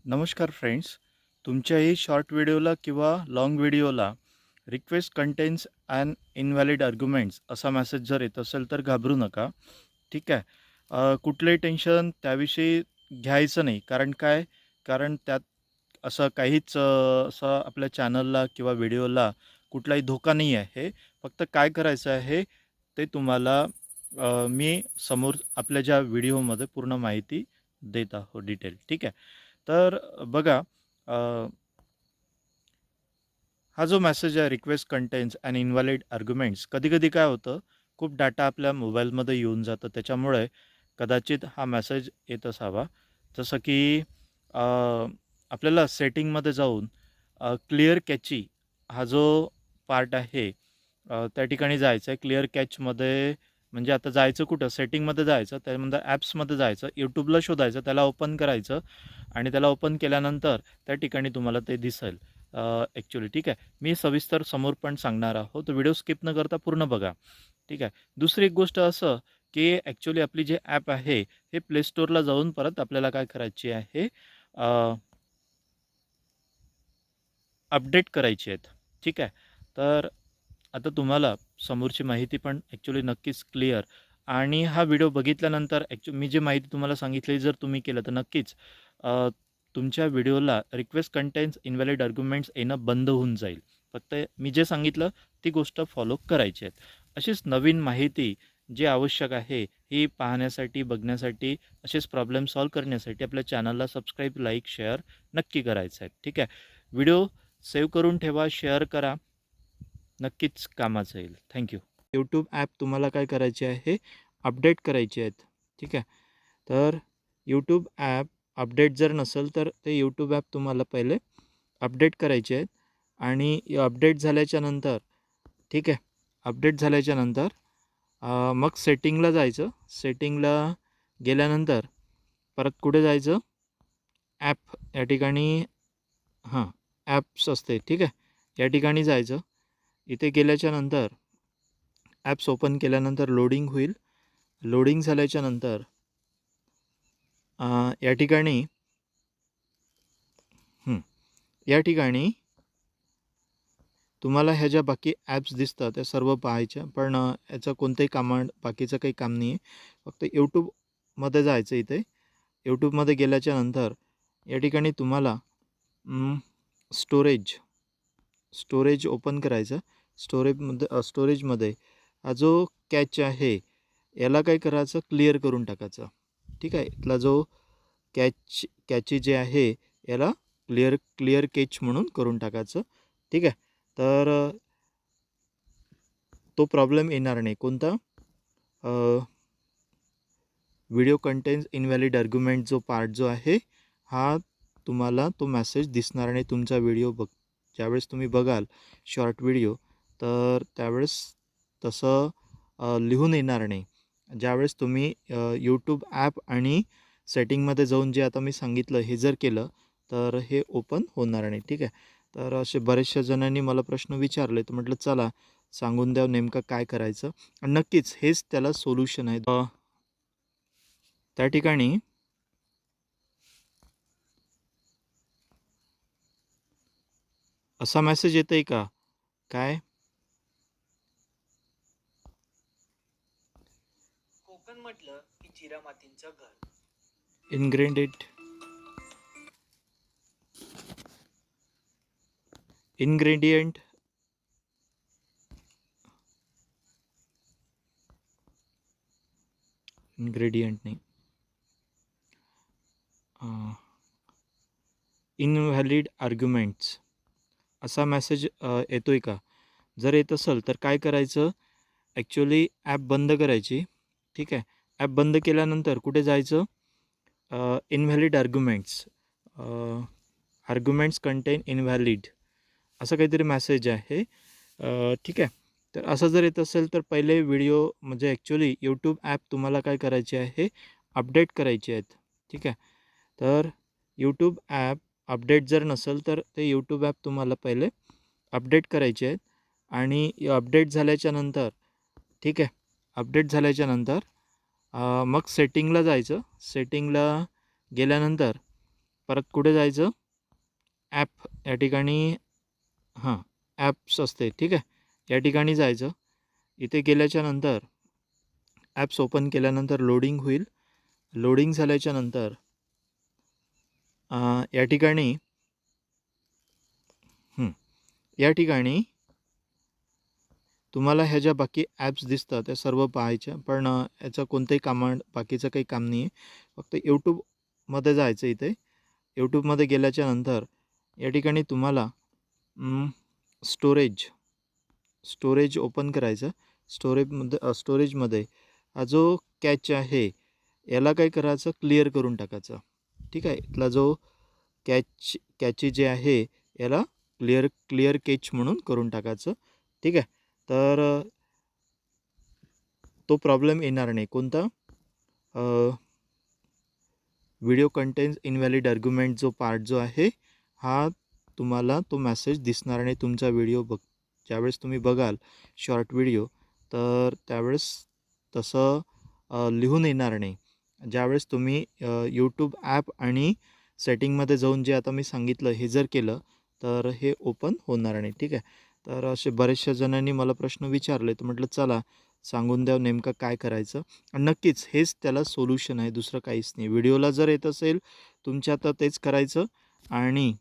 नमस्कार फ्रेंड्स. तुमच्याही शॉर्ट व्हिडिओला किंवा लाँग व्हिडिओला request contains and invalid arguments असा मेसेज जर येत असेल तर घाबरू नका. ठीक आहे. कुठलंही टेन्शन त्याविषयी घ्यायचं नाही. कारण काय, कारण त्यात असं काहीच असं आपल्या चॅनलला किंवा व्हिडिओला कुठलाही धोका नाही आहे. फक्त काय करायचं आहे ते तुम्हाला मी समोर आपल्या ज्या व्हिडिओमध्ये पूर्ण माहिती देत आहोत डिटेल. ठीक आहे. तर बघा, हा जो मेसेज आहे request contains and invalid arguments, कधी-कधी काय होतं, खूप डाटा आपल्या मोबाईलमध्ये येऊन जातं. त्याच्यामुळे कदाचित हा मेसेज येत असावा. जसं की अ, आपल्याला सेटिंगमध्ये जाऊन क्लिअर कॅची हा जो पार्ट आहे त्या ठिकाणी जायचं आहे. क्लिअर कॅचमध्ये म्हणजे आता जायचं कुठं, सेटिंगमध्ये जायचं, त्यामध्ये ॲप्समध्ये जायचं, यूट्यूबला शोधायचं, त्याला ओपन करायचं आणि त्याला ओपन केल्यानंतर त्या ठिकाणी तुम्हाला ते दिसेल ॲक्च्युली. ठीक आहे. मी सविस्तर समोर पण सांगणार आहोत. व्हिडिओ स्किप न करता पूर्ण बघा. ठीक आहे. दुसरी एक गोष्ट असं, की ॲक्च्युली आपली जे ॲप आहे हे प्ले स्टोअरला जाऊन परत आपल्याला काय करायची आहे, अपडेट करायची आहेत. ठीक आहे. तर आता तुम्हाला समोरची माहिती पण ॲक्च्युली नक्कीच क्लिअर आणि हा व्हिडिओ बघितल्यानंतर मी जी माहिती तुम्हाला सांगितली जर तुम्ही केलं तर नक्कीच तुमच्या व्हिडिओला रिक्वेस्ट कंटेन्स इनव्हॅलिड आर्ग्युमेंट्स येणं बंद होऊन जाईल. फक्त मी जे सांगितलं ती गोष्ट फॉलो करायची आहेत. अशीच नवीन माहिती जी आवश्यक आहे ही पाहण्यासाठी, बघण्यासाठी, असेच प्रॉब्लेम सॉल्व्ह करण्यासाठी आपल्या चॅनलला सबस्क्राईब, लाईक, शेअर नक्की करायचं आहे. ठीक आहे. व्हिडिओ सेव्ह करून ठेवा, शेअर करा. नक्कीच कामाचं येईल. थँक्यू. यूट्यूब ॲप तुम्हाला काय करायचे आहे, अपडेट करायचे आहेत. ठीक आहे. तर यूट्यूब ॲप अपडेट जर नसेल तर ते यूट्यूब ॲप तुम्हाला पहिले अपडेट करायचे आहेत आणि अपडेट झाल्याच्या नंतर, ठीक आहे, अपडेट झाल्याच्या नंतर मग सेटिंगला जायचं. सेटिंगला गेल्यानंतर परत कुठे जायचं, ॲप या ठिकाणी, हां, ॲप्स असते. ठीक आहे. या ठिकाणी जायचं. इथे गेल्याच्या नंतर ॲप्स ओपन केल्यानंतर लोडिंग होईल. लोडिंग झाल्याच्या नंतर या ठिकाणी या ठिकाणी तुम्हाला ह्या ज्या बाकी ॲप्स दिसतात त्या सर्व पाहायच्या. पण याचं कोणतंही बाकीचं काही काम नाही आहे. फक्त यूट्यूबमध्ये जायचं. इथे यूट्यूबमध्ये गेल्याच्या नंतर या ठिकाणी तुम्हाला स्टोरेज ओपन करायचं. स्टोरेजमध्ये हा जो कॅच आहे याला काय करायचं, क्लिअर करून टाकायचं. ठीक आहे. इथला जो कॅची जे आहे याला क्लिअर कॅच म्हणून करून टाकायचं. ठीक आहे. तर तो प्रॉब्लेम येणार नाही. कोणता, व्हिडिओ कंटेन्स इनव्हॅलिड आर्ग्युमेंट जो पार्ट जो आहे हा तुम्हाला तो मेसेज दिसणार नाही. तुमचा व्हिडिओ ज्यावेळेस तुम्ही बघाल शॉर्ट व्हिडिओ तर त्यावेळेस तसं लिहून येणार नाही. ज्यावेळेस तुम्ही यूट्यूब ॲप आणि सेटिंगमध्ये जाऊन जे आता मी सांगितलं हे जर केलं तर हे ओपन होणार नाही. ठीक आहे. तर असे बऱ्याचशा जणांनी मला प्रश्न विचारले तर म्हटलं चला सांगून द्या नेमकं काय करायचं आणि नक्कीच हेच त्याला सोल्युशन आहे. त्या ठिकाणी असा मेसेज येतोय का, काय, कोकण म्हटलं की चिरामातींचं घर. इन्ग्रेडियंट इन्ग्रेडियंट इन्ग्रेडियंट नाही, इनव्हॅलिड आर्ग्युमेंट्स असा मेसेज येतोय का. जर येत असेल तर काय करायचं, ॲक्च्युली ॲप बंद करायची. ठीक आहे. ॲप बंद केल्यानंतर कुठे जायचं, इनव्हॅलिड आर्ग्युमेंट्स कंटेन इनव्हॅलिड असं काहीतरी मेसेज आहे. ठीक आहे. तर असं जर येत असेल तर पहिले व्हिडिओ म्हणजे ॲक्च्युली यूट्यूब ॲप तुम्हाला काय करायचे आहे, अपडेट करायचे आहेत. ठीक आहे. तर यूट्यूब ॲप अपडेट जर नसेल तर ते यूट्यूब ॲप तुम्हाला पहिले अपडेट करायचे आहेत आणि अपडेट झाल्याच्या नंतर, ठीक आहे, अपडेट झाल्याच्या नंतर मग सेटिंगला जायचं. सेटिंगला गेल्यानंतर परत कुठे जायचं, ॲप या ठिकाणी, हां ॲप्स असते, ठीक आहे, या ठिकाणी जायचं. इथे गेल्याच्या नंतर ॲप्स ओपन केल्यानंतर लोडिंग होईल. लोडिंग झाल्याच्या नंतर या ठिकाणी या ठिकाणी तुम्हाला ह्या ज्या बाकी ॲप्स दिसतात त्या सर्व पाहायच्या, पण याचं कोणतंही बाकीचं काही काम नाही आहे. फक्त यूट्यूबमध्ये जायचं. इथे यूट्यूबमध्ये गेल्याच्या नंतर या ठिकाणी तुम्हाला स्टोरेज ओपन करायचं. स्टोरेजमध्ये हा जो कॅच आहे याला काय करायचं, क्लिअर करून टाकायचं. ठीक आहे, इथला जो कॅची जे आहे याला क्लिअर कॅच म्हणून करून टाकायचं. ठीक आहे, तर तो प्रॉब्लेम येणार नाही. कोणता, व्हिडिओ कंटेन्स इनव्हॅलिड आर्ग्युमेंट जो पार्ट जो आहे हा तुम्हाला तो मेसेज दिसणार नाही. तुमचा व्हिडिओ ज्यावेळेस तुम्ही बघाल शॉर्ट व्हिडिओ, तर त्यावेळेस तसं लिहून येणार नाही. ज्यावेळेस तुम्ही यूट्यूब ॲप आणि सेटिंगमध्ये जाऊन जे आता मी सांगितलं हे जर केलं तर हे ओपन होणार नाही. ठीक आहे, तर असे बऱ्याचशा जणांनी मला प्रश्न विचारले, तर म्हटलं चला सांगून द्या नेमकं काय करायचं. आणि नक्कीच हेच त्याला सोल्युशन आहे, दुसरं काहीच नाही. व्हिडिओला जर येत असेल तुमच्या तर तेच करायचं, आणि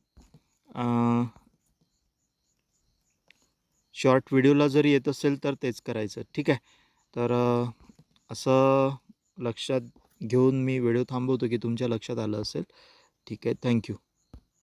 शॉर्ट व्हिडिओला जरी येत असेल तर तेच करायचं. ठीक आहे, तर असं लक्षात घेऊन मी व्हिडिओ थांबवतो की तुमच्या लक्षात आलं असेल. ठीक आहे, थँक्यू.